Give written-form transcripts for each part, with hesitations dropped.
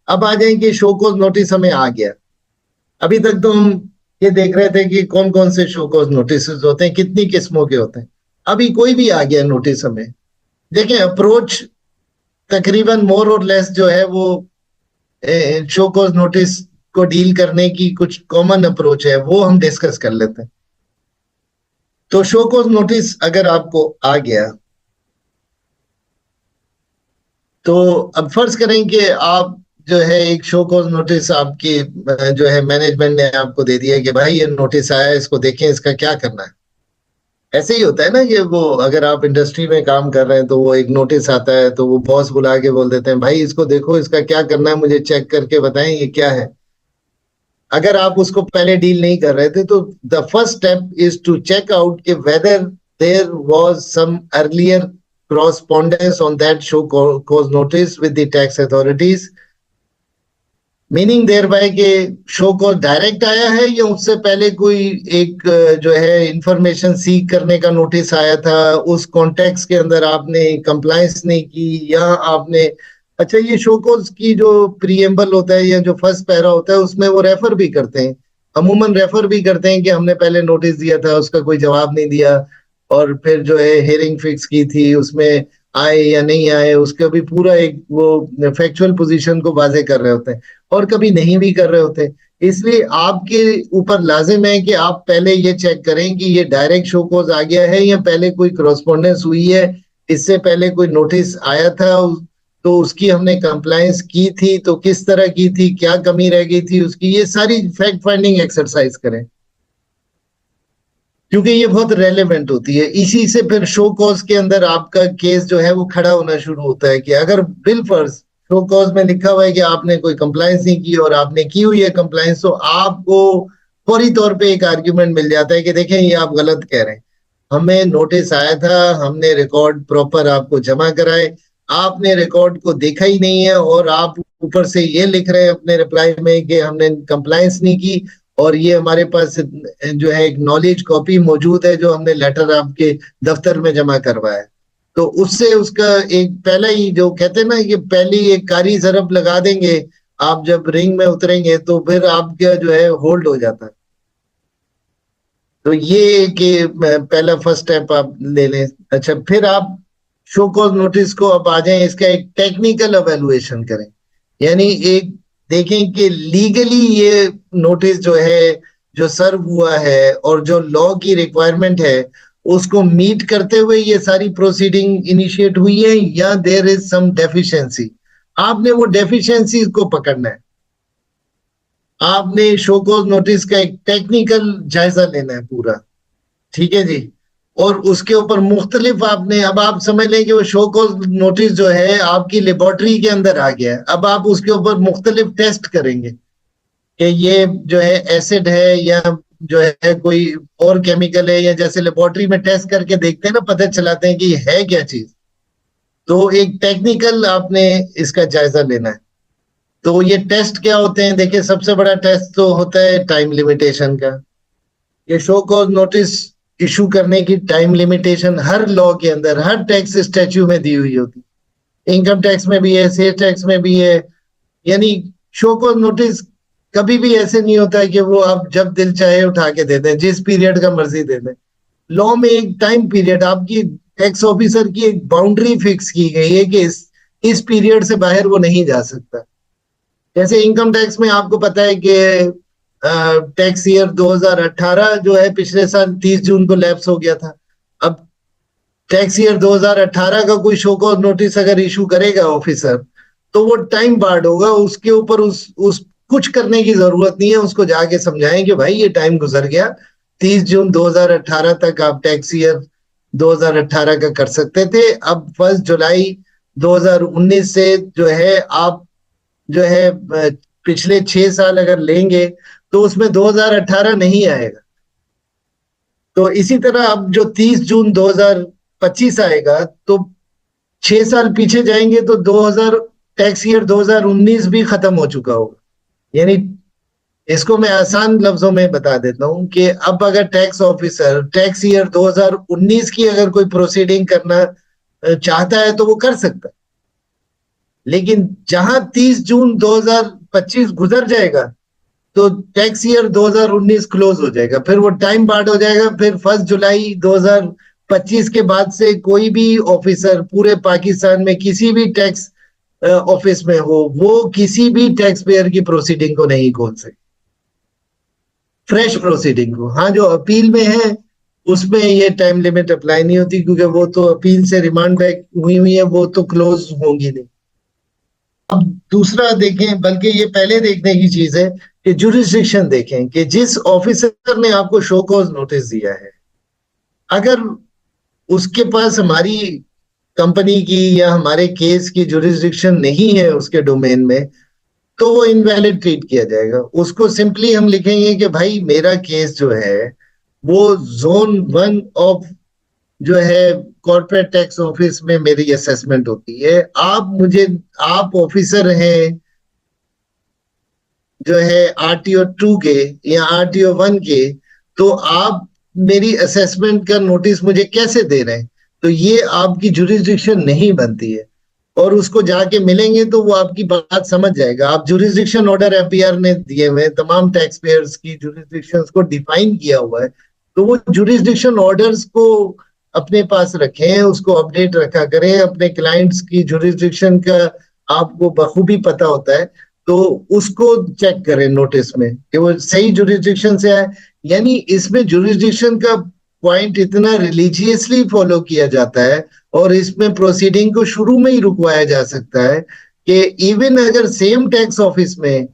अब आ जाए कि शो कॉज नोटिस हमें आ गया। अभी तक तो हम ये देख रहे थे कि कौन कौन से शो कॉज नोटिस होते हैं, कितनी किस्मों के होते हैं। अभी कोई भी आ गया नोटिस हमें, देखें अप्रोच तकरीबन मोर और लेस जो है वो शो कॉज नोटिस को डील करने की कुछ कॉमन अप्रोच है, वो हम डिस्कस कर लेते हैं। तो शो कॉज नोटिस अगर आपको आ गया, तो अब फर्ज करें कि आप जो है एक शो कॉज नोटिस आपकी जो है मैनेजमेंट ने आपको दे दिया कि भाई ये नोटिस आया है, इसको देखें, इसका क्या करना है। ऐसे ही होता है ना, ये वो अगर आप इंडस्ट्री में काम कर रहे हैं तो वो एक नोटिस आता है तो वो बॉस बुला के बोल देते हैं भाई इसको देखो, इसका क्या करना है, मुझे चेक करके बताएं ये क्या है। अगर आप उसको पहले डील नहीं कर रहे थे तो the first step is to check out कि whether there was some earlier correspondence on that show cause notice with the tax authorities, meaning thereby के शो को डायरेक्ट आया है या उससे पहले कोई एक जो है इंफॉर्मेशन सीक करने का नोटिस आया था, उस कॉन्टेक्स्ट के अंदर आपने कंप्लायंस नहीं की, या आपने अच्छा ये शो कोज की जो प्रीएम्बल होता है या जो फर्स्ट पैरा होता है उसमें वो रेफर भी करते हैं, अमूमन रेफर भी करते हैं कि हमने पहले नोटिस दिया था, उसका कोई जवाब नहीं दिया, और फिर जो है हियरिंग फिक्स की थी, उसमें आए या नहीं आए उसका भी पूरा एक वो फैक्चुअल पोजीशन को वाजे कर रहे होते हैं, और कभी नहीं भी कर रहे होते। इसलिए आपके ऊपर लाजिम है कि आप पहले ये चेक करें कि ये डायरेक्ट शो कोज आ गया है या पहले कोई करस्पॉन्डेंस हुई है, इससे पहले कोई नोटिस आया था तो उसकी हमने कंप्लायंस की थी तो किस तरह की थी, क्या कमी रह गई थी उसकी, ये सारी फैक्ट फाइंडिंग एक्सरसाइज करें, क्योंकि ये बहुत रेलेवेंट होती है। इसी से फिर शो कॉज के अंदर आपका केस जो है वो खड़ा होना शुरू होता है कि अगर बिल फर्ज शो कॉज में लिखा हुआ है कि आपने कोई कंप्लायंस नहीं की और आपने की हुई है कंप्लायंस, तो आपको फौरी तौर पे एक आर्ग्यूमेंट मिल जाता है कि देखें ये आप गलत कह रहे हैं, हमें नोटिस आया था, हमने रिकॉर्ड प्रॉपर आपको जमा कराए, आपने रिकॉर्ड को देखा ही नहीं है, और आप ऊपर से ये लिख रहे हैं अपने रिप्लाई में कि हमने कंप्लायंस नहीं की, और ये हमारे पास जो है एक नॉलेज कॉपी मौजूद है जो हमने लेटर आपके दफ्तर में जमा करवाया है। तो उससे उसका एक पहला ही जो कहते हैं ना कि पहली एक कारी जरब लगा देंगे, आप जब रिंग में उतरेंगे तो फिर आपका जो है होल्ड हो जाता है। तो ये कि पहला फर्स्ट स्टेप आप ले लें। अच्छा, फिर आप शो कॉज नोटिस को अब आ जाएं, इसका एक टेक्निकल एवेलुएशन करें, यानी एक देखें कि लीगली ये नोटिस जो है जो सर्व हुआ है और जो लॉ की रिक्वायरमेंट है उसको मीट करते हुए ये सारी प्रोसीडिंग इनिशिएट हुई है, या देयर इज सम डेफिशिएंसी। आपने वो डेफिशिएंसी को पकड़ना है, आपने शो कॉज नोटिस का एक टेक्निकल जायजा लेना है पूरा, ठीक है जी। और उसके ऊपर मुख्तलिफ आपने, अब आप समझ लें कि वो शो कॉज नोटिस जो है आपकी लेबोरेटरी के अंदर आ गया है, अब आप उसके ऊपर मुख्तलिफ टेस्ट करेंगे कि ये जो है एसिड है या जो है कोई और केमिकल है, या जैसे लेबोरेटरी में टेस्ट करके देखते हैं ना, पता चलाते हैं कि ये है क्या चीज। तो एक टेक्निकल आपने इसका जायजा लेना है। तो ये टेस्ट क्या होते हैं, देखिए सबसे बड़ा टेस्ट तो होता है टाइम लिमिटेशन का। ये शो कॉज नोटिस इशू करने की टाइम लिमिटेशन हर लॉ के अंदर, हर टैक्स स्टैच्यू में दी हुई होती है, इनकम टैक्स में भी है, सेल्स टैक्स में भी है। यानी शो कॉज नोटिस कभी भी ऐसे नहीं होता है कि वो आप जब दिल चाहे उठा के दे दें, जिस पीरियड का मर्जी दे दें। लॉ में एक टाइम पीरियड, आपकी टैक्स ऑफिसर की एक बाउंड्री फिक्स की गई है कि इस पीरियड से बाहर वो नहीं जा सकता। जैसे इनकम टैक्स में आपको पता है कि टैक्स ईयर 2018 जो है पिछले साल 30 जून को लैप्स हो गया था। अब टैक्स ईयर 2018 का कोई शो कॉज नोटिस अगर इशू करेगा ऑफिसर, तो वो टाइम बार्ड होगा, उसके ऊपर उस कुछ करने की जरूरत नहीं है, उसको जाके समझाएं कि भाई ये टाइम गुजर गया, 30 जून 2018 तक आप टैक्स ईयर 2018 का कर सकते थे, अब 1 जुलाई 2019 से जो है आप जो है पिछले 6 साल अगर लेंगे तो उसमें 2018 नहीं आएगा। तो इसी तरह अब जो 30 जून 2025 आएगा तो 6 साल पीछे जाएंगे तो 2000 टैक्स ईयर 2019 भी खत्म हो चुका होगा। यानी इसको मैं आसान लफ्जों में बता देता हूं कि अब अगर टैक्स ऑफिसर टैक्स ईयर 2019 की अगर कोई प्रोसीडिंग करना चाहता है तो वो कर सकता है, लेकिन जहां 30 जून 2025 गुजर जाएगा तो टैक्स ईयर 2019 क्लोज हो जाएगा, फिर वो टाइम बार्ड हो जाएगा। फिर 1 जुलाई 2025 के बाद से कोई भी ऑफिसर पूरे पाकिस्तान में किसी भी टैक्स ऑफिस में हो, वो किसी भी टैक्स पेयर की प्रोसीडिंग को नहीं खोल सकते, फ्रेश प्रोसीडिंग को। हाँ, जो अपील में है उसमें ये टाइम लिमिट अप्लाई नहीं होती, क्योंकि वो तो अपील से रिमांड बैक हुई हुई है, वो तो क्लोज होंगी नहीं। अब दूसरा देखें, बल्कि ये पहले देखने की चीज है कि जुरिस्डिक्शन देखें कि जिस ऑफिसर ने आपको शो कॉज नोटिस दिया है, अगर उसके पास हमारी कंपनी की या हमारे केस की जुरिस्डिक्शन नहीं है उसके डोमेन में, तो वो इनवैलिड ट्रीट किया जाएगा। उसको सिंपली हम लिखेंगे कि भाई मेरा केस जो है वो जोन 1 ऑफ जो है कॉर्पोरेट टैक्स ऑफिस में मेरी असेसमेंट होती है। आप ऑफिसर हैं जो है RTO 2 के या RTO 1 के, तो आप मेरी असेसमेंट का नोटिस मुझे कैसे दे रहे हैं? तो ये आपकी जुरिस्डिक्शन नहीं बनती है। और उसको जाके मिलेंगे तो वो आपकी बात समझ जाएगा। आप जुरिस्डिक्शन ऑर्डर FPR ने दिए हुए तमाम टैक्स पेयर्स की जुरिस्डिक्शन को डिफाइन किया हुआ है, तो वो जुरिस्डिक्शन ऑर्डर्स को अपने पास रखें, उसको अपडेट रखा करें। अपने क्लाइंट्स की जुरिस्डिक्शन का आपको बखूबी पता होता है, तो उसको चेक करें नोटिस में कि वो सही जुरिस्डिक्शन से आए। यानी इसमें जुरिस्डिक्शन का पॉइंट इतना रिलीजियसली फॉलो किया जाता है, और इसमें प्रोसीडिंग को शुरू में ही रुकवाया जा सकता है कि इवन अगर सेम टैक्स ऑफिस में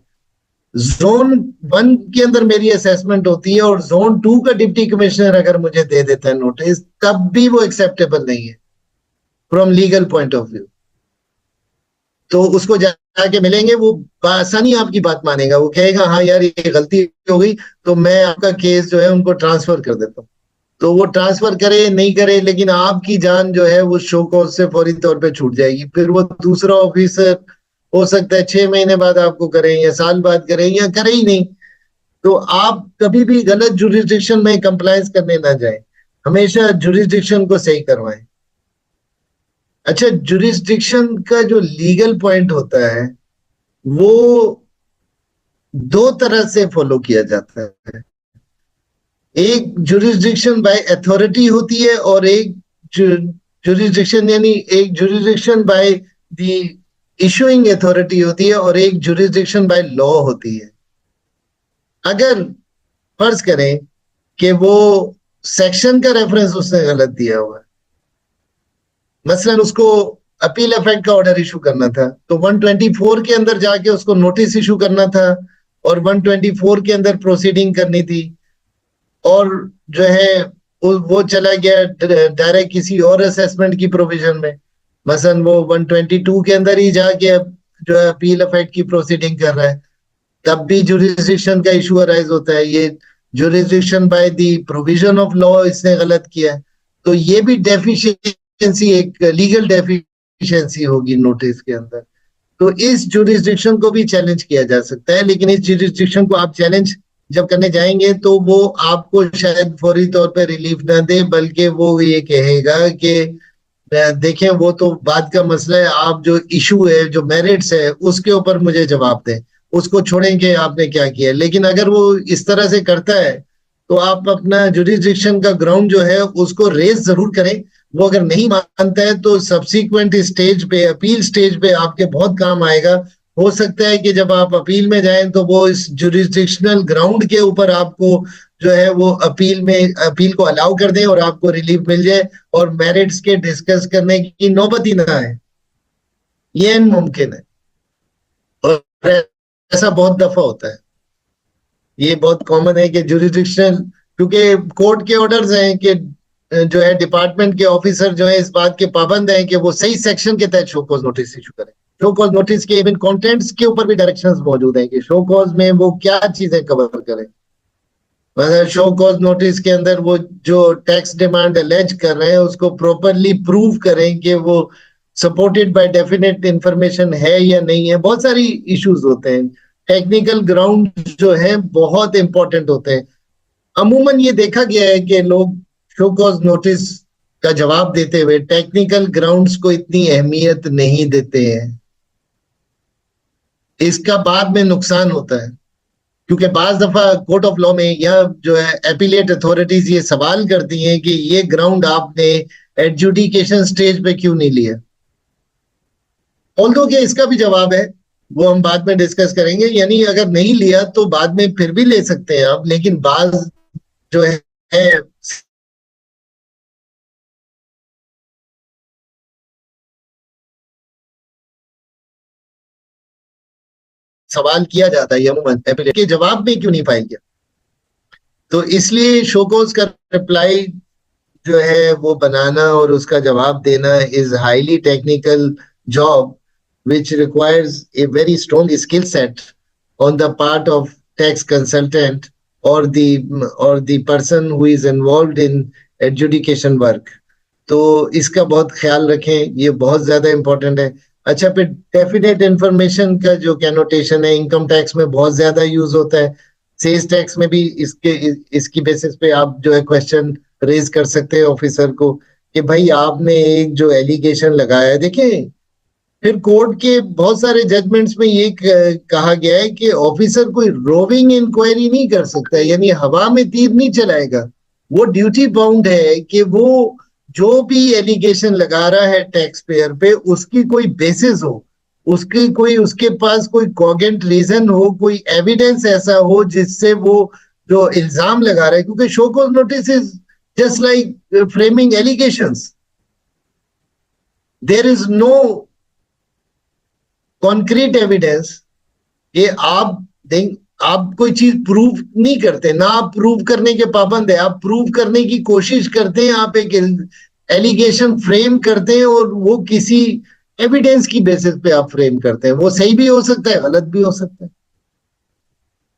जोन 1 के अंदर मेरी असेसमेंट होती है और जोन 2 का डिप्टी कमिश्नर अगर मुझे दे देता है नोटिस, तब भी वो एक्सेप्टेबल नहीं है from legal point of view. तो उसको जाके मिलेंगे, वो आसानी आपकी बात मानेगा, वो कहेगा हाँ यार ये गलती हो गई, तो मैं आपका केस जो है उनको ट्रांसफर कर देता हूँ। तो वो ट्रांसफर करे नहीं करे, लेकिन आपकी जान जो है वो शो कॉज से फौरी तौर पे छूट जाएगी। फिर वो दूसरा ऑफिसर हो सकता है 6 महीने बाद आपको करें या साल बाद करें या करे ही नहीं। तो आप कभी भी गलत जुरिस्डिक्शन में कंप्लायंस करने ना जाए, हमेशा जुरिस्डिक्शन को सही करवाएं। अच्छा, जुरिस्डिक्शन का जो लीगल पॉइंट होता है वो दो तरह से फॉलो किया जाता है। एक जुरिस्डिक्शन बाय अथॉरिटी होती है, और एक जुरिस्डिक्शन यानी एक jurisdiction by the issuing authority होती है, और एक जुरिस्डिक्शन बाय लॉ होती है। अगर फर्ज करें कि वो सेक्शन का रेफरेंस उसने गलत दिया हुआ है, मसलन उसको अपील इफेक्ट का ऑर्डर इशू करना था, तो 124 के अंदर जाके उसको नोटिस इशू करना था, और 124 के अंदर प्रोसीडिंग करनी थी। और जो है वो चला गया डायरेक्ट किसी और असेसमेंट की प्रोविजन में, मसलन वो 122 के अंदर ही जाके जो है अपील इफेक्ट की प्रोसीडिंग कर रहा है, तब भी जुरिस्डिक्शन का इशू अराइज होता है। ये jurisdiction by the provision of law इसने गलत किया है, तो ये भी डेफिशिएंसी, एक लीगल डेफिशिएंसी होगी नोटिस के अंदर। तो इस जुरिस्डिक्शन को भी चैलेंज किया जा सकता है, लेकिन इस जुरिस्डिक्शन को आप चैलेंज जब करने जाएंगे तो वो आपको शायद फौरी तौर पे रिलीफ ना दे, बल्कि वो ये कहेगा कि देखें वो तो बात का मसला है, आप जो इशू है जो मेरिट्स है उसके ऊपर मुझे जवाब दें, उसको छोड़ेंगे आपने क्या किया। लेकिन अगर वो इस तरह से करता है तो आप अपना जुरिस्डिक्शन का ग्राउंड जो है उसको रेज जरूर करें। वो अगर नहीं मानता है तो सब्सीक्वेंट स्टेज पे, अपील स्टेज पे आपके बहुत काम आएगा। हो सकता है कि जब आप अपील में जाएं तो वो इस जुरिस्डिक्शनल ग्राउंड के ऊपर आपको जो है वो अपील को अलाउ कर दें और आपको रिलीफ मिल जाए, और मेरिट्स के डिस्कस करने की नौबत ही ना आए। ये मुमकिन है, और ऐसा बहुत दफा होता है। ये बहुत कॉमन है कि जुरिस्डिक्शनल, क्योंकि कोर्ट के ऑर्डर्स हैं कि जो है डिपार्टमेंट के ऑफिसर जो है इस बात के पाबंद हैं कि वो सही सेक्शन के तहत शो कॉज नोटिस इशू करें। शो कॉज नोटिस के इवन कंटेंट्स के ऊपर भी डायरेक्शंस मौजूद हैं कि शो कॉज में वो क्या चीजें कवर करें। मतलब शो कॉज नोटिस के अंदर वो जो टैक्स डिमांड अलेज कर रहे हैं उसको प्रॉपरली प्रूव करें कि वो सपोर्टेड बाय डेफिनेट इंफॉर्मेशन है या नहीं है। बहुत सारी इश्यूज होते हैं, टेक्निकल ग्राउंड जो है बहुत इंपॉर्टेंट होते हैं। अमूमन ये देखा गया है कि लोग शो कॉज नोटिस का जवाब देते हुए टेक्निकल ग्राउंड्स को इतनी अहमियत नहीं देते हैं। इसका बाद में नुकसान होता है, क्योंकि बाज दफा कोर्ट ऑफ लॉ में या जो है एपीलेट अथॉरिटीज ये सवाल करती हैं कि ये ग्राउंड आपने एडजुडिकेशन स्टेज पे क्यों नहीं लिया। ऑल्दो कि इसका भी जवाब है, वो हम बाद में डिस्कस करेंगे। यानी अगर नहीं लिया तो बाद में फिर भी ले सकते हैं आप, लेकिन बाज जो है सवाल किया जाता है अमूमन एपीलेट के जवाब में क्यों नहीं फाइल किया। तो इसलिए शोकोज का रिप्लाई जो है वो बनाना और उसका जवाब देना is highly technical job which requires a very strong skill set on the part of tax consultant or the person who is involved in adjudication work। तो इसका बहुत ख्याल रखें, ये बहुत ज्यादा इंपॉर्टेंट है। अच्छा, फिर डेफिनेट इंफॉर्मेशन का जो कैनोटेशन है इनकम टैक्स में बहुत ज्यादा यूज होता है, सेल्स टैक्स में भी इसकी बेसिस पे आप जो है क्वेश्चन रेज कर सकते हैं ऑफिसर को कि भाई आपने एक जो एलिगेशन लगाया है। देखिए, फिर कोर्ट के बहुत सारे जजमेंट्स में ये कहा गया है कि ऑफिसर कोई रोविंग इंक्वायरी नहीं कर सकता, यानी हवा में तीर नहीं चलाएगा। वो ड्यूटी बाउंड है कि वो जो भी एलिगेशन लगा रहा है टैक्स पेयर पे उसकी कोई बेसिस हो, उसकी कोई उसके पास कोई कॉगेंट रीजन हो, कोई एविडेंस ऐसा हो जिससे वो जो इल्जाम लगा रहा है, क्योंकि show cause notice is just like framing allegations, there is no concrete evidence. ये आप कोई चीज प्रूव नहीं करते ना, आप प्रूव करने के पाबंद है, आप प्रूव करने की कोशिश करते हैं, आप एक एलिगेशन फ्रेम करते हैं और वो किसी एविडेंस की बेसिस पे आप फ्रेम करते हैं। वो सही भी हो सकता है, गलत भी हो सकता है,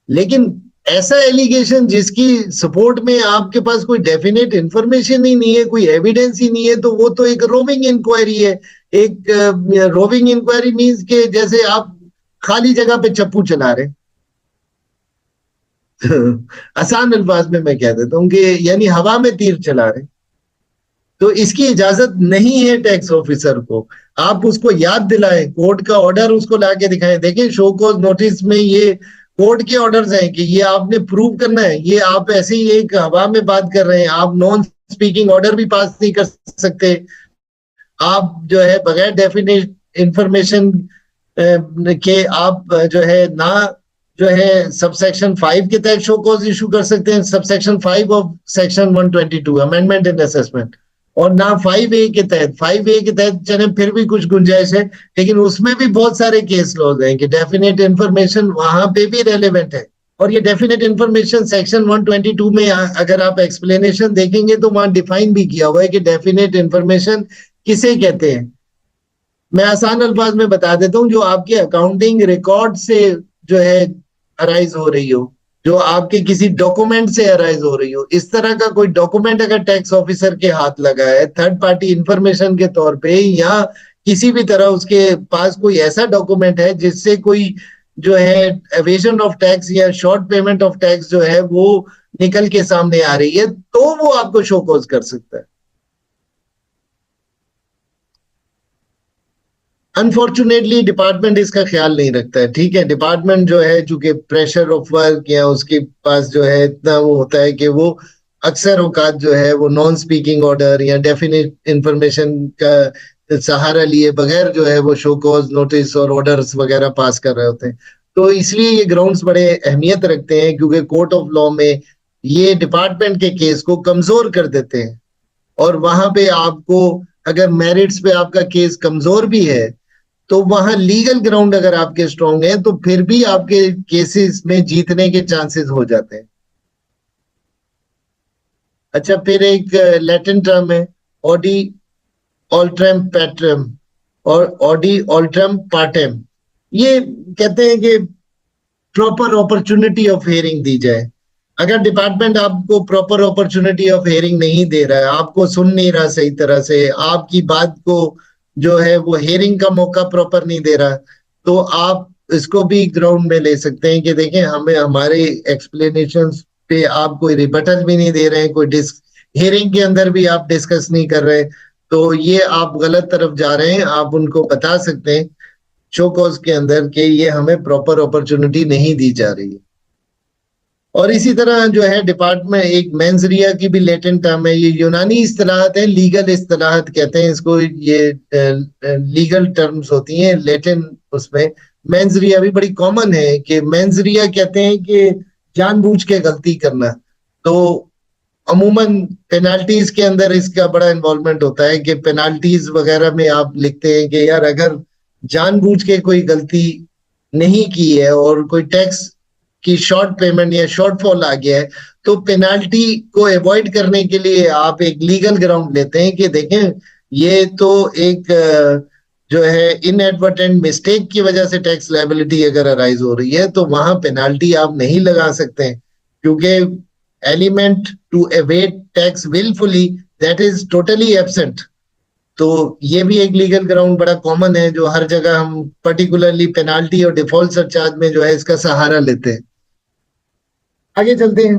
लेकिन ऐसा एलिगेशन जिसकी सपोर्ट में आपके पास कोई डेफिनेट इंफॉर्मेशन ही नहीं है, कोई एविडेंस ही नहीं है, तो वो तो एक रोविंग इंक्वायरी है। एक रोविंग इंक्वायरी मींस के जैसे आप खाली जगह पे चप्पू चला रहे आसान अल्फाज में मैं कह देता हूँ कि यानी हवा में तीर चला रहे। तो इसकी इजाजत नहीं है टैक्स ऑफिसर को। आप उसको याद दिलाएं, कोर्ट का ऑर्डर उसको लाके दिखाएं, देखिए शो कॉज नोटिस में ये कोर्ट के ऑर्डर्स हैं कि ये आपने प्रूव करना है। ये आप ऐसे ही एक हवा में बात कर रहे हैं, आप नॉन स्पीकिंग ऑर्डर भी पास नहीं कर सकते। आप जो है बगैर डेफिनेट इंफॉर्मेशन के आप जो है ना जो है सबसेक्शन 5 के तहत शो कॉज इशू कर सकते हैं, subsection 5 of section 122 amendment in assessment, और ना 5A के तहत। 5A के तहत चले फिर भी कुछ गुंजाइश है, लेकिन उसमें भी बहुत सारे केस लॉज हैं कि डेफिनेट इंफॉर्मेशन वहां पे भी रेलेवेंट है। और ये डेफिनेट इंफॉर्मेशन सेक्शन 122 में अगर आप एक्सप्लेनेशन देखेंगे तो वहां डिफाइन भी किया हुआ है कि डेफिनेट इंफॉर्मेशन किसे कहते हैं। मैं आसान अल्फाज में बता देता हूँ, जो आपके अकाउंटिंग रिकॉर्ड से जो है अराइज हो रही हो, जो आपके किसी डॉक्यूमेंट से अराइज हो रही हो, इस तरह का कोई डॉक्यूमेंट अगर टैक्स ऑफिसर के हाथ लगा है थर्ड पार्टी इंफॉर्मेशन के तौर पे, या किसी भी तरह उसके पास कोई ऐसा डॉक्यूमेंट है जिससे कोई जो है एवेजन ऑफ टैक्स या शॉर्ट पेमेंट ऑफ टैक्स जो है वो निकल के सामने आ रही है, तो वो आपको शो कॉज कर सकता है। अनफॉर्चुनेटली डिपार्टमेंट इसका ख्याल नहीं रखता है। ठीक है, डिपार्टमेंट जो है चूंकि प्रेशर ऑफ वर्क या उसके पास जो है इतना वो होता है कि वो अक्सर औकात जो है वो नॉन स्पीकिंग ऑर्डर या डेफिनेट इंफॉर्मेशन का सहारा लिए बगैर जो है वो शो कॉज नोटिस और ऑर्डर्स वगैरह पास कर रहे होते हैं। तो इसलिए ये ग्राउंड्स बड़े अहमियत रखते हैं, क्योंकि कोर्ट ऑफ लॉ में ये डिपार्टमेंट के केस को कमजोर कर देते हैं। और वहां पे आपको अगर मेरिट्स पे आपका केस कमजोर भी है तो वहां लीगल ग्राउंड अगर आपके स्ट्रांग है तो फिर भी आपके केसेस में जीतने के चांसेस हो जाते हैं। अच्छा, फिर एक लैटिन टर्म है ऑडी ऑल्ट्रम पैट्रम और ऑडी ऑल्ट्रम पार्टम। ये कहते हैं कि प्रॉपर अपॉर्चुनिटी ऑफ हेयरिंग दी जाए। अगर डिपार्टमेंट आपको प्रॉपर अपॉर्चुनिटी ऑफ हेयरिंग नहीं दे रहा है, आपको सुन नहीं रहा सही तरह से, आपकी बात को जो है वो हेयरिंग का मौका प्रॉपर नहीं दे रहा, तो आप इसको भी ग्राउंड में ले सकते हैं कि देखें हमें हमारे एक्सप्लेनेशन पे आप कोई रिबटल भी नहीं दे रहे हैं, कोई डिस्क हेयरिंग के अंदर भी आप डिस्कस नहीं कर रहे, तो ये आप गलत तरफ जा रहे हैं। आप उनको बता सकते हैं। शो कॉज के अंदर कि ये हमें प्रॉपर अपॉर्चुनिटी नहीं दी जा रही है। और इसी तरह जो है डिपार्टमेंट एक मेंसरिया की भी लेटेंट टर्म है, ये यूनानी इस्तिलाहत है, लीगल इस्तिलाहत कहते हैं इसको, ये लीगल टर्म्स होती हैं लेटिन उसमें। मेंसरिया भी बड़ी कॉमन है कि मेंसरिया कहते हैं कि जानबूझ के गलती करना। तो अमूमन पेनाल्टीज के अंदर इसका बड़ा इन्वॉल्वमेंट होता है कि पेनाल्टीज वगैरह में आप लिखते हैं कि यार अगर जानबूझ के कोई गलती नहीं की है और कोई टैक्स की शॉर्ट पेमेंट या शॉर्टफॉल आ गया है, तो पेनाल्टी को अवॉइड करने के लिए आप एक लीगल ग्राउंड लेते हैं कि देखें ये तो एक जो है इनएडवर्टेंट मिस्टेक की वजह से टैक्स लायबिलिटी अगर अराइज हो रही है तो वहां पेनाल्टी आप नहीं लगा सकते हैं, क्योंकि element to evade tax wilfully that is totally absent. तो ये भी एक लीगल ग्राउंड बड़ा कॉमन है जो हर जगह हम पर्टिकुलरली पेनाल्टी और डिफॉल्ट सरचार्ज में जो है इसका सहारा लेते हैं। आगे चलते हैं।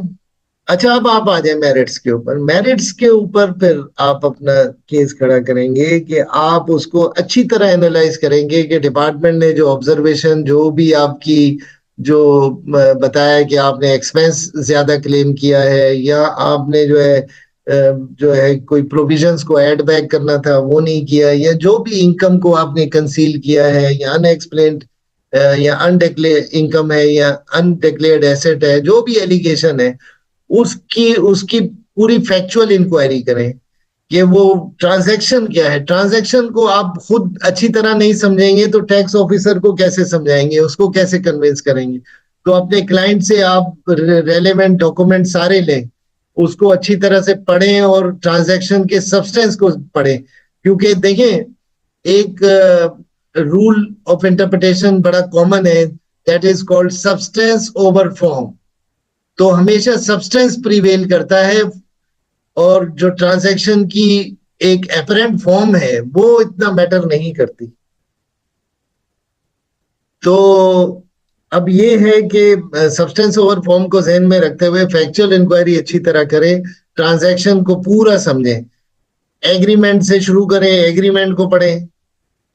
अच्छा, अब आप आ जाए मेरिट्स के ऊपर। मेरिट्स के ऊपर फिर आप अपना केस खड़ा करेंगे कि आप उसको अच्छी तरह एनालाइज करेंगे कि डिपार्टमेंट ने जो ऑब्जर्वेशन जो भी आपकी जो बताया कि आपने एक्सपेंस ज्यादा क्लेम किया है या आपने जो है कोई प्रोविजंस को ऐड बैक करना था वो नहीं किया, या जो भी इनकम को आपने कंसील किया है या अनएक्सप्लेन्ड या अनडिक्लेयर्ड इनकम है या अनडिक्लेयर्ड एसेट है, जो भी एलिगेशन है उसकी उसकी पूरी फैक्चुअल इंक्वायरी करें कि वो ट्रांजैक्शन क्या है। ट्रांजैक्शन को आप खुद अच्छी तरह नहीं समझेंगे तो टैक्स ऑफिसर को कैसे समझाएंगे, उसको कैसे कन्विंस करेंगे। तो अपने क्लाइंट से आप रेलेवेंट डॉक्यूमेंट सारे लें, उसको अच्छी तरह से पढ़ें और ट्रांजैक्शन के सब्सटेंस को पढ़ें। क्योंकि देखें, एक रूल ऑफ इंटरप्रिटेशन बड़ा कॉमन है, that is called substance over form. तो हमेशा सब्सटेंस प्रिवेल करता है और जो ट्रांजैक्शन की एक एपरेंट फॉर्म है वो इतना मैटर नहीं करती। तो अब ये है कि सब्सटेंस ओवर फॉर्म को ध्यान में रखते हुए फैक्चुअल इंक्वायरी अच्छी तरह करें, ट्रांजैक्शन को पूरा समझें। एग्रीमेंट से शुरू करें, एग्रीमेंट को पढ़ें,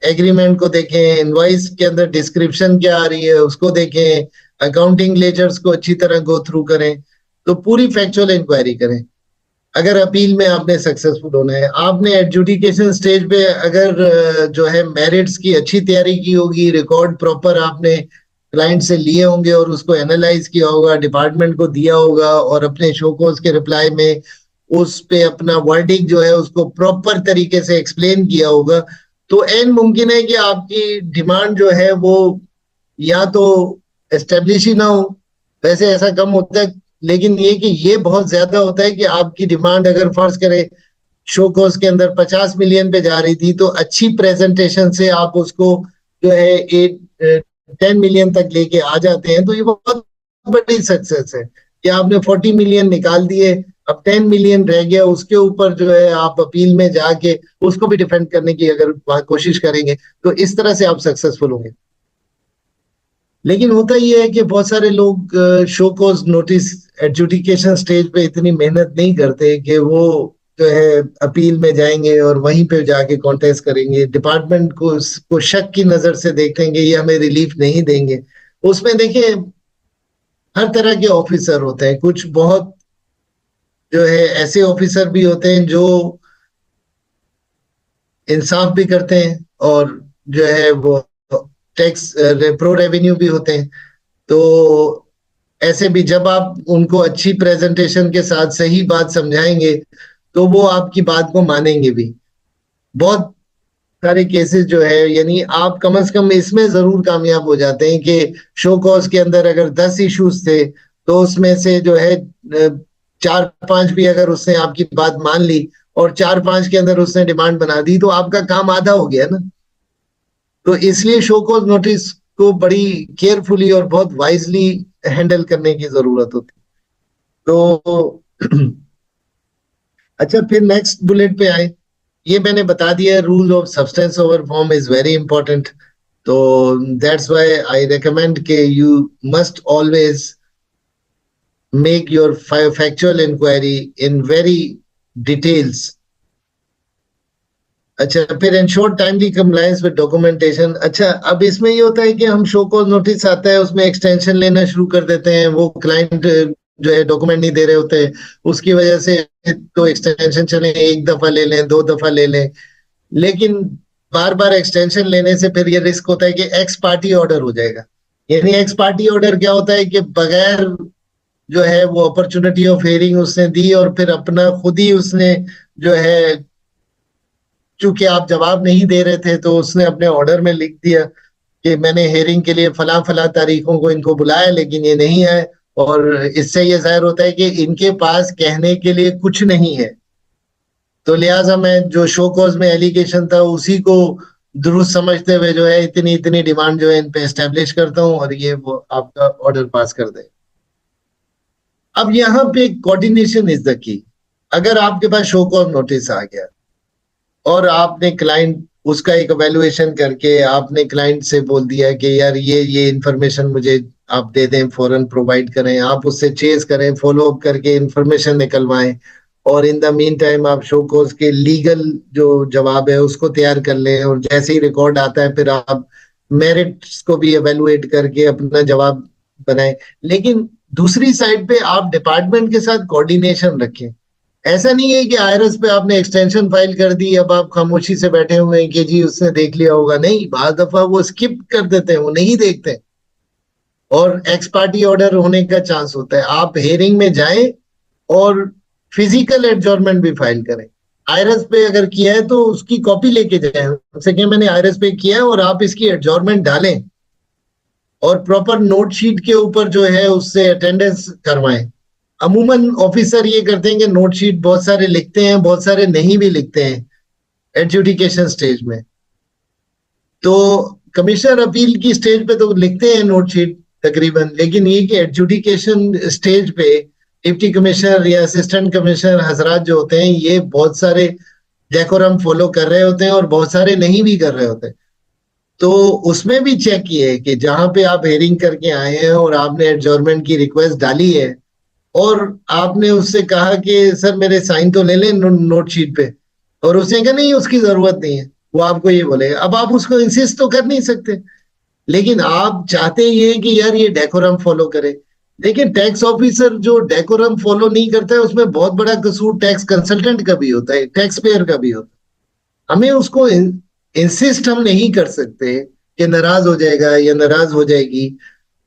एग्रीमेंट को देखें, इनवॉइस के अंदर डिस्क्रिप्शन क्या आ रही है उसको देखें, अकाउंटिंग लेजर्स को अच्छी तरह गो थ्रू करें। तो पूरी फैक्चुअल इंक्वायरी करें। अगर अपील में आपने सक्सेसफुल होना है, आपने एडजुडिकेशन स्टेज पे अगर जो है मेरिट्स की अच्छी तैयारी की होगी, रिकॉर्ड प्रॉपर आपने क्लाइंट से लिए होंगे और उसको एनालाइज किया होगा, डिपार्टमेंट को दिया होगा और अपने शोकोज के रिप्लाई में उस पे अपना वर्डिंग जो है उसको प्रॉपर तरीके से एक्सप्लेन किया होगा, तो एन मुमकिन है कि आपकी डिमांड जो है वो या तो एस्टेब्लिश ही ना हो। वैसे ऐसा कम होता है, लेकिन ये कि ये बहुत ज्यादा होता है कि आपकी डिमांड अगर फर्ज करें शो कोर्स के अंदर 50 मिलियन पे जा रही थी, तो अच्छी प्रेजेंटेशन से आप उसको जो है 10 मिलियन तक लेके आ जाते हैं, तो ये बहुत बड़ी सक्सेस है कि आपने 40 मिलियन निकाल दिए, अब 10 मिलियन रह गया, उसके ऊपर जो है आप अपील में जाके उसको भी डिफेंड करने की अगर कोशिश करेंगे तो इस तरह से आप सक्सेसफुल होंगे। लेकिन होता ही है कि बहुत सारे लोग शो कोज नोटिस एडजुडिकेशन स्टेज पे इतनी मेहनत नहीं करते कि वो जो है अपील में जाएंगे और वहीं पे जाके कॉन्टेस्ट करेंगे, डिपार्टमेंट को शक की नजर से देखेंगे, ये हमें रिलीफ नहीं देंगे। उसमें देखिए हर तरह के ऑफिसर होते हैं, कुछ बहुत जो है ऐसे ऑफिसर भी होते हैं जो इंसाफ भी करते हैं और जो है वो टैक्स प्रो रेवेन्यू भी होते हैं। तो ऐसे भी जब आप उनको अच्छी प्रेजेंटेशन के साथ सही बात समझाएंगे तो वो आपकी बात को मानेंगे भी। बहुत सारे केसेस जो है, यानी आप कम से कम इसमें जरूर कामयाब हो जाते हैं कि शो कॉज के अंदर अगर 10 इश्यूज थे तो उसमें से जो है 4-5 भी अगर उसने आपकी बात मान ली और 4-5 के अंदर उसने डिमांड बना दी तो आपका काम आधा हो गया ना। तो इसलिए शो कॉज नोटिस को बड़ी केयरफुली और बहुत वाइजली हैंडल करने की जरूरत होती है। तो अच्छा, फिर नेक्स्ट बुलेट पे आए। ये मैंने बता दिया, rule of substance over form is very important. तो दैट्स व्हाई आई रिकमेंड के you must always make your factual inquiry in very details. अच्छा, फिर ensure timely compliance with documentation. अच्छा, अब इसमें ये होता है कि हम शो कॉज नोटिस आता है, उसमें एक्सटेंशन लेना शुरू कर देते हैं, वो क्लाइंट जो है डॉक्यूमेंट नहीं दे रहे होते, उसकी वजह से तो एक्सटेंशन चले, एक दफा ले लें, दो दफा ले लें, लेकिन बार बार एक्सटेंशन लेने से फिर ये रिस्क होता है कि एक्स पार्टी ऑर्डर हो जाएगा। यानी एक्स पार्टी ऑर्डर क्या होता है कि बगैर जो है वो अपॉर्चुनिटी ऑफ हेयरिंग उसने दी, और फिर अपना खुद ही उसने जो है, चूंकि आप जवाब नहीं दे रहे थे तो उसने अपने ऑर्डर में लिख दिया कि मैंने हेयरिंग के लिए फला फला तारीखों को इनको बुलाया लेकिन ये नहीं आए, और इससे ये जाहिर होता है कि इनके पास कहने के लिए कुछ नहीं है। तो लिहाजा मैं जो शो कॉज में एलिगेशन था उसी को दुरुस्त समझते हुए जो है इतनी इतनी डिमांड जो है इन पे एस्टेब्लिश करता हूँ, और ये वो आपका ऑर्डर पास कर दे। अब यहाँ पे कोऑर्डिनेशन इज द की। अगर आपके पास शो कॉज नोटिस आ गया और आपने क्लाइंट उसका एक एवेल्युएशन करके आपने क्लाइंट से बोल दिया कि यार ये इंफॉर्मेशन मुझे आप दे दें, फौरन प्रोवाइड करें, आप उससे चेज करें, फॉलो अप करके इंफॉर्मेशन निकलवाएं, और इन द मीन टाइम आप शो कोर्स के लीगल जो जवाब है उसको तैयार कर लें, और जैसे ही रिकॉर्ड आता है फिर आप मेरिट्स को भी एवेलुएट करके अपना जवाब बनाएं। लेकिन दूसरी साइड पे आप डिपार्टमेंट के साथ कोऑर्डिनेशन रखें। ऐसा नहीं है कि आईआरएस पे आपने एक्सटेंशन फाइल कर दी, अब आप खामोशी से बैठे हुए हैं कि जी उसने देख लिया होगा। नहीं, बार दफा वो स्किप कर देते हैं, वो नहीं देखते, और एक्स पार्टी ऑर्डर होने का चांस होता है। आप हेयरिंग में जाएं और फिजिकल एडजॉर्नमेंट भी फाइल करें। आईआरएस पे अगर किया है तो उसकी कॉपी लेके जाएं, उनसे कहें मैंने आईआरएस पे किया है और आप इसकी एडजॉर्नमेंट डालें, और प्रॉपर नोट शीट के ऊपर जो है उससे अटेंडेंस करवाएं। अमूमन ऑफिसर ये करते हैं कि नोट शीट बहुत सारे लिखते हैं, बहुत सारे नहीं भी लिखते हैं एडजुडिकेशन स्टेज में। तो कमिश्नर अपील की स्टेज पे तो लिखते हैं नोट शीट तकरीबन, लेकिन ये कि एडजुडिकेशन स्टेज पे डिप्टी कमिश्नर या असिस्टेंट कमिश्नर हजरात जो होते हैं ये बहुत सारे डेकोरम फॉलो कर रहे होते हैं और बहुत सारे नहीं भी कर रहे होते हैं। तो उसमें भी चेक किए कि जहां पे आप हेयरिंग करके आए हैं और आपने एडजॉर्नमेंट की रिक्वेस्ट डाली है, और आपने उससे कहा कि सर मेरे साइन तो ले लें नोट शीट पे, और उसने कहा नहीं उसकी जरूरत नहीं है, वो आपको ये बोलेगा। अब आप उसको इंसिस्ट तो कर नहीं सकते, लेकिन आप चाहते ये हैं कि यार ये डेकोरम फॉलो करे। लेकिन टैक्स ऑफिसर जो डेकोरम फॉलो नहीं करता है उसमें बहुत बड़ा कसूर टैक्स कंसल्टेंट का भी होता है, टैक्स पेयर का भी होता है। हमें उसको इंसिस्ट हम नहीं कर सकते कि नाराज हो जाएगा या नाराज हो जाएगी,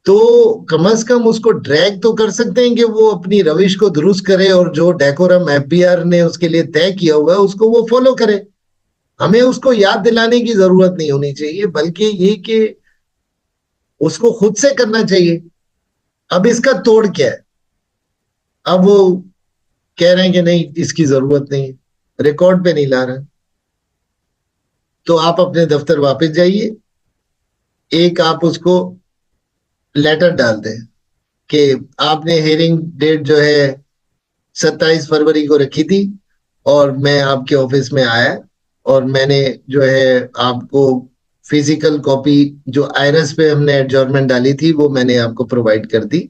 तो कम से कम उसको ड्रैग तो कर सकते हैं कि वो अपनी रविश को दुरुस्त करे, और जो डेकोरम एफबीआर ने उसके लिए तय किया हुआ है उसको वो फॉलो करे। हमें उसको याद दिलाने की जरूरत नहीं होनी चाहिए, बल्कि ये कि उसको खुद से करना चाहिए। अब इसका तोड़ क्या है? अब वो कह रहे हैं कि नहीं इसकी जरूरत नहीं है, रिकॉर्ड पे नहीं ला रहा, तो आप अपने दफ्तर वापस जाइए, एक आप उसको लेटर डाल दें कि आपने हेयरिंग डेट जो है 27 फरवरी को रखी थी, और मैं आपके ऑफिस में आया, और मैंने जो है आपको फिजिकल कॉपी जो आईरस पे हमने एडजॉर्नमेंट डाली थी वो मैंने आपको प्रोवाइड कर दी।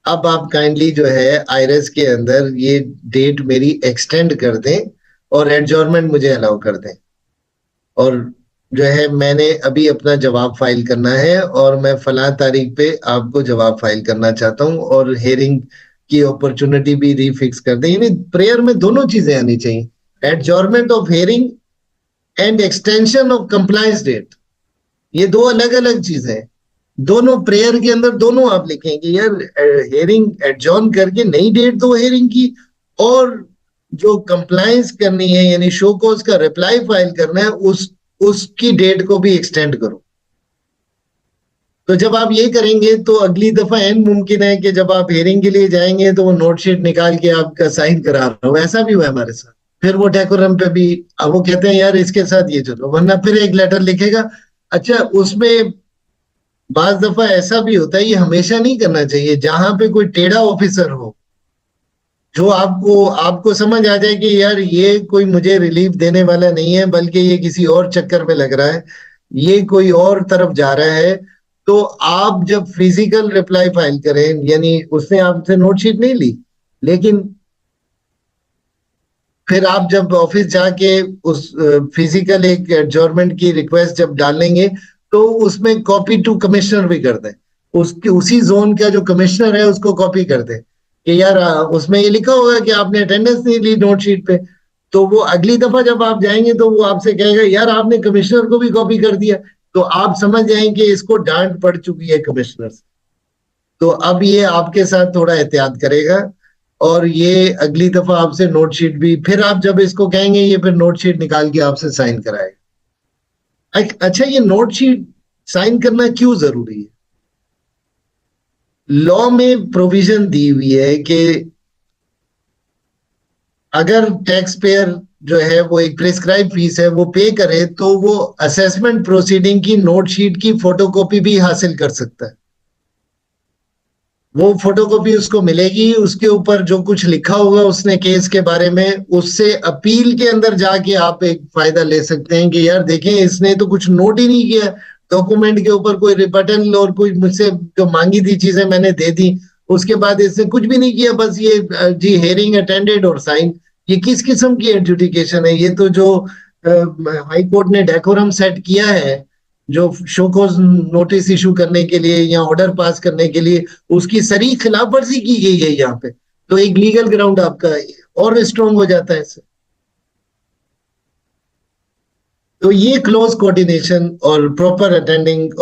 अब आप काइंडली जो है आईरस के अंदर ये डेट मेरी एक्सटेंड कर दें और एडजॉर्नमेंट मुझे अलाउ कर दें, और जो है मैंने अभी अपना जवाब फाइल करना है और मैं फला तारीख पे आपको जवाब फाइल करना चाहता हूँ, और हेयरिंग की अपॉर्चुनिटी भी रीफिक्स कर दें। यानी प्रेयर में दोनों चीजें आनी चाहिए, adjournment of hearing and extension of compliance date. ये दो अलग अलग चीजें हैं। दोनों प्रेयर के अंदर दोनों आप लिखेंगे यार हेयरिंग एडजॉर्न करके नई डेट दो हेयरिंग की, और जो कंप्लायंस करनी है यानी शो कॉज का रिप्लाई फाइल करना है उसकी डेट को भी एक्सटेंड करो। तो जब आप ये करेंगे तो अगली दफा एन मुमकिन है कि जब आप हेयरिंग के लिए जाएंगे तो वो नोट शीट निकाल के आपका साइन करा रहा हो। ऐसा भी हुआ है हमारे साथ। फिर वो डेकोरम पे भी अब वो कहते हैं यार इसके साथ ये चलो, वरना फिर एक लेटर लिखेगा। अच्छा, उसमें बाज दफा ऐसा भी होता है, ये हमेशा नहीं करना चाहिए, जहां पे कोई टेढ़ा ऑफिसर हो जो आपको आपको समझ आ जाए कि यार ये कोई मुझे रिलीफ देने वाला नहीं है बल्कि ये किसी और चक्कर में लग रहा है, ये कोई और तरफ जा रहा है। तो आप जब फिजिकल रिप्लाई फाइल करें, यानी उसने आपसे नोट शीट नहीं ली, लेकिन फिर आप जब ऑफिस जाके उस फिजिकल एक एडजॉर्नमेंट की रिक्वेस्ट जब डालेंगे तो उसमें कॉपी टू कमिश्नर भी कर दें, उसकी उसी जोन का जो कमिश्नर है उसको कॉपी कर दें कि यार उसमें ये लिखा होगा कि आपने अटेंडेंस नहीं ली नोट शीट पे। तो वो अगली दफा जब आप जाएंगे तो वो आपसे कहेगा यार आपने कमिश्नर को भी कॉपी कर दिया। तो आप समझ जाएंगे इसको डांट पड़ चुकी है कमिश्नर से। तो अब ये आपके साथ थोड़ा एहतियात करेगा और ये अगली दफा आपसे नोटशीट भी, फिर आप जब इसको कहेंगे ये फिर नोटशीट निकाल के आपसे साइन कराएगा। अच्छा, ये नोटशीट साइन करना क्यों जरूरी है? लॉ में प्रोविजन दी हुई है कि अगर टैक्स पेयर जो है वो एक प्रिस्क्राइब फीस है वो पे करे तो वो असेसमेंट प्रोसीडिंग की नोटशीट की फोटोकॉपी भी हासिल कर सकता है। वो फोटोकॉपी उसको मिलेगी, उसके ऊपर जो कुछ लिखा होगा उसने केस के बारे में, उससे अपील के अंदर जाके आप एक फायदा ले सकते हैं कि यार देखें इसने तो कुछ नोट ही नहीं किया, डॉक्यूमेंट के ऊपर कोई रिबटन और कोई मुझसे जो मांगी थी चीजें मैंने दे दी, उसके बाद इसने कुछ भी नहीं किया, बस ये जी हेयरिंग अटेंडेड और साइन। ये किस किस्म की एडजुडिकेशन है? ये तो जो हाई कोर्ट ने डेकोरम सेट किया है जो शोकॉज नोटिस इशू करने के लिए या ऑर्डर पास करने के लिए, उसकी सरी खिलाफ वर्जी की गई है यहाँ पे। तो एक लीगल ग्राउंड आपका और स्ट्रांग हो जाता है इससे। तो ये क्लोज कोऑर्डिनेशन और प्रॉपर अटेंडिंग